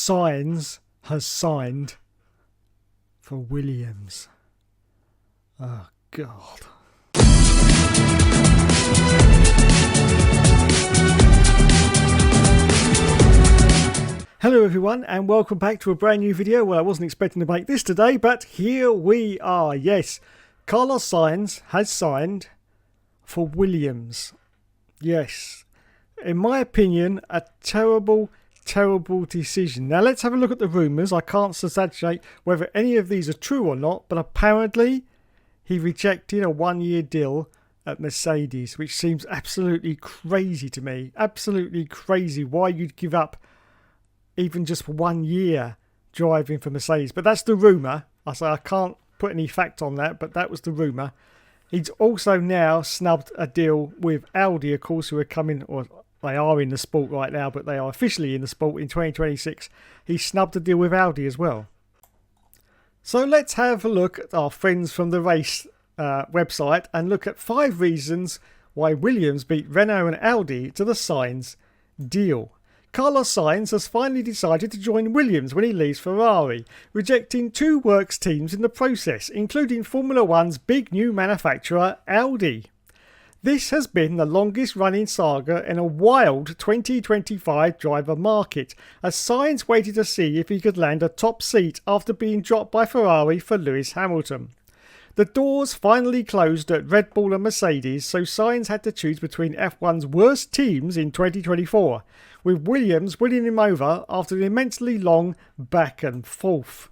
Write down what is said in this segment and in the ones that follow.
Sainz has signed for Williams. Oh, God. Hello everyone and welcome back to a brand new video. Well, I wasn't expecting to make this today, but here we are. Yes, Carlos Sainz has signed for Williams. Yes, in my opinion, a terrible decision. Now let's have a look at the rumours. I can't substantiate whether any of these are true or not, but apparently he rejected a one-year deal at Mercedes, which seems absolutely crazy to me. Absolutely crazy. Why you'd give up even just for 1 year driving for Mercedes. But that's the rumour. I can't put any fact on that, but that was the rumour. He's also now snubbed a deal with Audi, of course, who are coming, or they are in the sport right now, but they are officially in the sport in 2026. He snubbed a deal with Audi as well. So let's have a look at our friends from the race website and look at 5 reasons why Williams beat Renault and Audi to the Sainz deal. Carlos Sainz has finally decided to join Williams when he leaves Ferrari, rejecting 2 works teams in the process, including Formula One's big new manufacturer Audi. This has been the longest running saga in a wild 2025 driver market, as Sainz waited to see if he could land a top seat after being dropped by Ferrari for Lewis Hamilton. The doors finally closed at Red Bull and Mercedes, so Sainz had to choose between F1's worst teams in 2024, with Williams winning him over after an immensely long back and forth.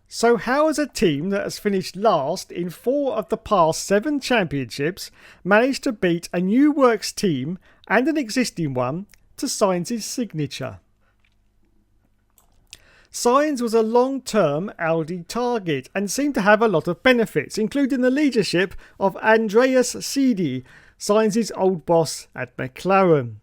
So how has a team that has finished last in 4 of the past 7 championships managed to beat a new works team and an existing one to Sainz's signature? Sainz was a long-term Audi target and seemed to have a lot of benefits, including the leadership of Andreas Seidl, Sainz's old boss at McLaren.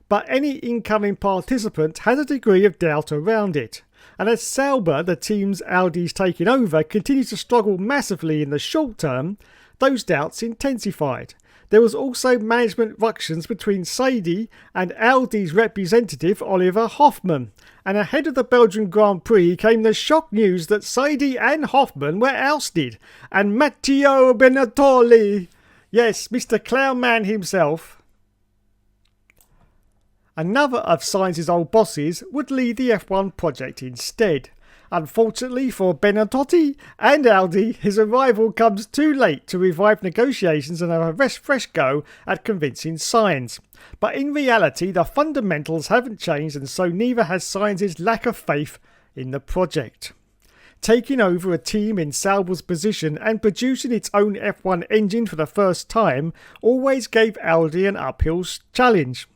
But any incoming participant had a degree of doubt around it. And as Sauber, the teams Audi's taking over, continued to struggle massively in the short term, those doubts intensified. There was also management ructions between Seidl and Audi's representative Oliver Hoffmann. And ahead of the Belgian Grand Prix came the shock news that Seidl and Hoffmann were ousted. And Matteo Benetoli, yes, Mr. Clownman himself, another of Sainz's old bosses, would lead the F1 project instead. Unfortunately for Benetoli and Audi, his arrival comes too late to revive negotiations and have a fresh go at convincing Sainz. But in reality, the fundamentals haven't changed, and so neither has Sainz's lack of faith in the project. Taking over a team in Sauber's position and producing its own F1 engine for the first time always gave Audi an uphill challenge.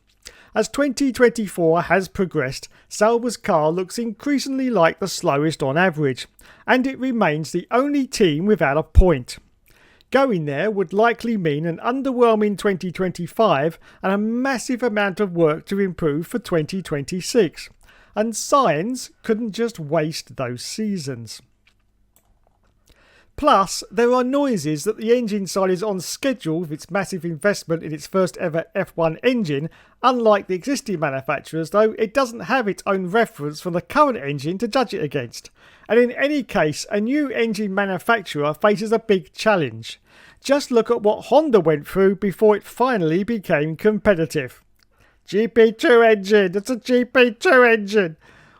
As 2024 has progressed, Sauber's car looks increasingly like the slowest on average, and it remains the only team without a point. Going there would likely mean an underwhelming 2025 and a massive amount of work to improve for 2026, and Sainz couldn't just waste those seasons. Plus, there are noises that the engine side is on schedule with its massive investment in its first ever F1 engine. Unlike the existing manufacturers, though, it doesn't have its own reference from the current engine to judge it against. And in any case, a new engine manufacturer faces a big challenge. Just look at what Honda went through before it finally became competitive. GP2 engine, it's a GP2 engine.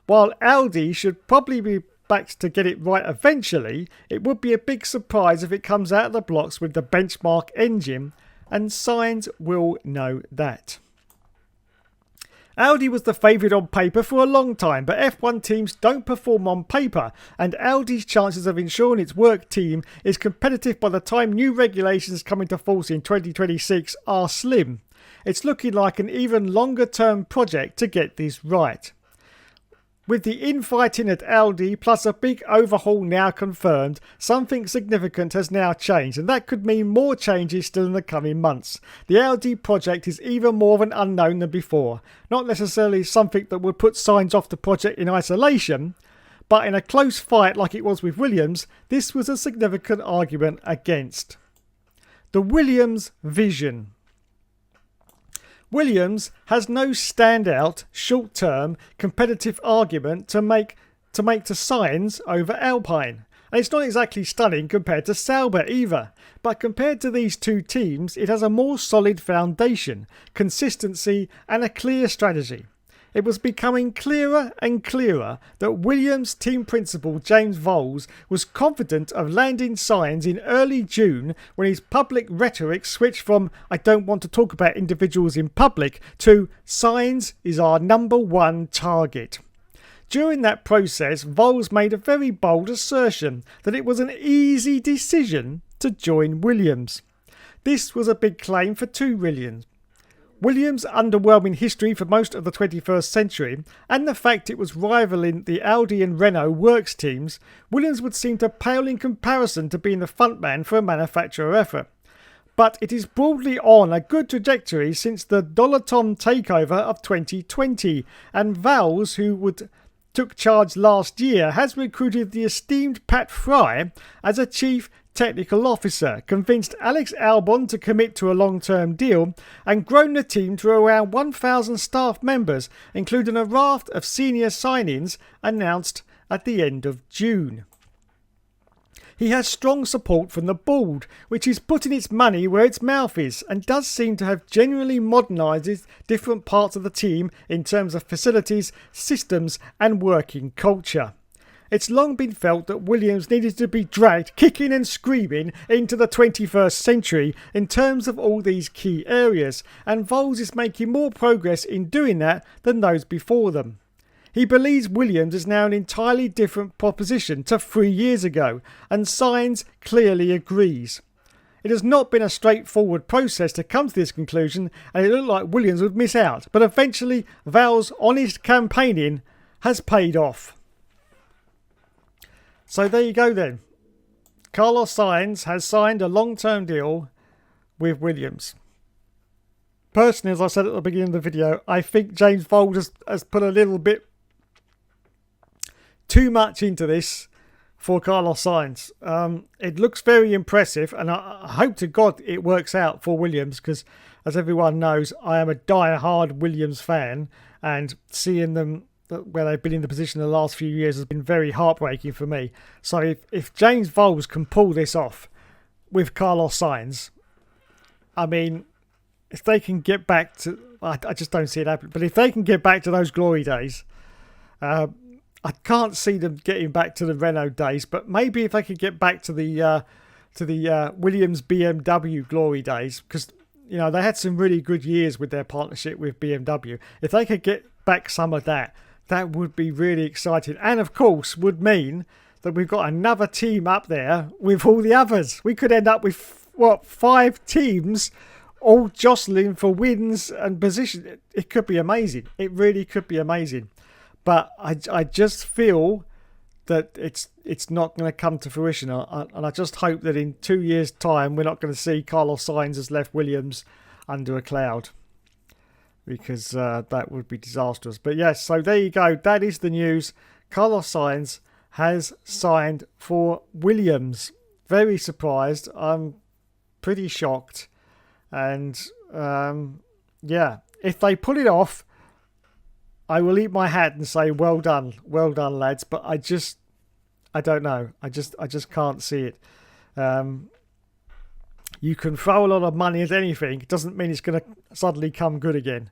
While Audi should probably be back to get it right eventually, it would be a big surprise if it comes out of the blocks with the benchmark engine, and Sainz will know that. Audi was the favourite on paper for a long time, but F1 teams don't perform on paper, and Audi's chances of ensuring its work team is competitive by the time new regulations come into force in 2026 are slim. It's looking like an even longer term project to get this right. With the infighting at Audi plus a big overhaul now confirmed, something significant has now changed, and that could mean more changes still in the coming months. The Audi project is even more of an unknown than before. Not necessarily something that would put Sainz off the project in isolation, but in a close fight like it was with Williams, this was a significant argument against. The Williams vision. Williams has no standout short-term competitive argument to make to Sainz over Alpine. And it's not exactly stunning compared to Sauber either. But compared to these two teams, it has a more solid foundation, consistency and a clear strategy. It was becoming clearer and clearer that Williams team principal James Vowles was confident of landing Sainz in early June when his public rhetoric switched from "I don't want to talk about individuals in public" to "Sainz is our number one target." During that process, Vowles made a very bold assertion that it was an easy decision to join Williams. This was a big claim for two reasons. Williams' underwhelming history for most of the 21st century and the fact it was rivaling the Audi and Renault works teams, Williams would seem to pale in comparison to being the frontman for a manufacturer effort. But it is broadly on a good trajectory since the Dollaton takeover of 2020, and Vowles, who took charge last year, has recruited the esteemed Pat Fry as a chief technical officer, convinced Alex Albon to commit to a long-term deal, and grown the team to around 1,000 staff members, including a raft of senior signings announced at the end of June. He has strong support from the board, which is putting its money where its mouth is, and does seem to have genuinely modernised different parts of the team in terms of facilities, systems and working culture. It's long been felt that Williams needed to be dragged kicking and screaming into the 21st century in terms of all these key areas, and Vowles is making more progress in doing that than those before them. He believes Williams is now an entirely different proposition to 3 years ago, and Sainz clearly agrees. It has not been a straightforward process to come to this conclusion, and it looked like Williams would miss out, but eventually Vowles' honest campaigning has paid off. So there you go then. Carlos Sainz has signed a long-term deal with Williams. Personally, as I said at the beginning of the video, I think James Vowles has put a little bit too much into this for Carlos Sainz. It looks very impressive, and I hope to God it works out for Williams, because as everyone knows, I am a die-hard Williams fan, and seeing them where they've been in the position the last few years has been very heartbreaking for me. So if James Vowles can pull this off with Carlos Sainz, I mean, if they can get back to, I just don't see it happen, but if they can get back to those glory days, I can't see them getting back to the Renault days, but maybe if they could get back to the Williams BMW glory days, because you know they had some really good years with their partnership with BMW. If they could get back some of that, that would be really exciting, and of course would mean that we've got another team up there with all the others. We could end up with 5 teams all jostling for wins and position. It could be amazing. It really could be amazing. But I just feel that it's not going to come to fruition. And I just hope that in 2 years' time, we're not going to see Carlos Sainz has left Williams under a cloud, because that would be disastrous. But yes, so there you go. That is the news. Carlos Sainz has signed for Williams. Very surprised. I'm pretty shocked. And yeah, if they pull it off, I will eat my hat and say, well done, lads. But I don't know. I just can't see it. You can throw a lot of money at anything. It doesn't mean it's going to suddenly come good again,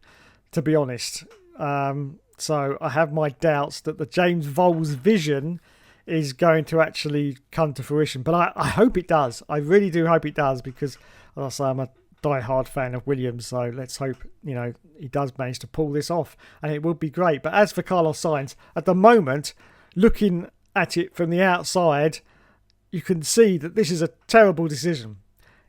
to be honest. So I have my doubts that the James Vowles vision is going to actually come to fruition. But I hope it does. I really do hope it does, because, as I say, I'm a die-hard fan of Williams. So let's hope, he does manage to pull this off, and it would be great. But as for Carlos Sainz, at the moment, looking at it from the outside, you can see that this is a terrible decision.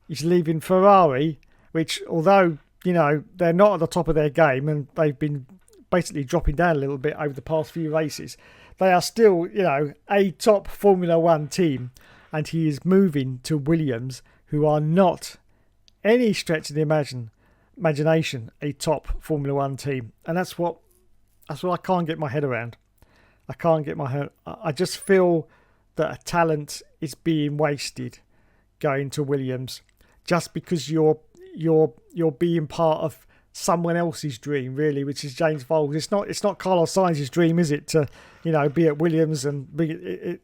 He's leaving Ferrari, which, although, they're not at the top of their game and they've been basically dropping down a little bit over the past few races, they are still, a top Formula One team. And he is moving to Williams, who are not any stretch of the imagination a top Formula One team. And that's what I can't get my head around. I just feel that a talent is being wasted going to Williams, just because you're being part of someone else's dream, really, which is James Vowles. It's not Carlos Sainz's dream, is it, to, you know, be at Williams, and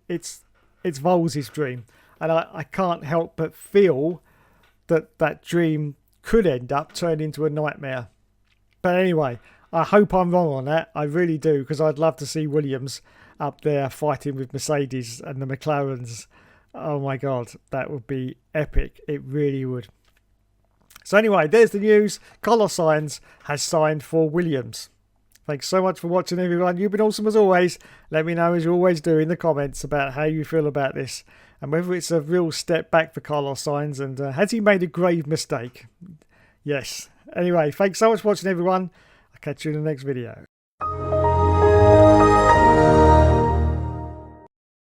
it's Vowles' dream. And I can't help but feel that dream could end up turning into a nightmare. But anyway, I hope I'm wrong on that. I really do, because I'd love to see Williams up there fighting with Mercedes and the McLarens. Oh my God, that would be epic. It really would. So anyway, there's the news. Carlos Sainz has signed for Williams. Thanks so much for watching, everyone. You've been awesome as always. Let me know, as you always do, in the comments about how you feel about this and whether it's a real step back for Carlos Sainz, and has he made a grave mistake? Yes. Anyway, thanks so much for watching, everyone. I'll catch you in the next video.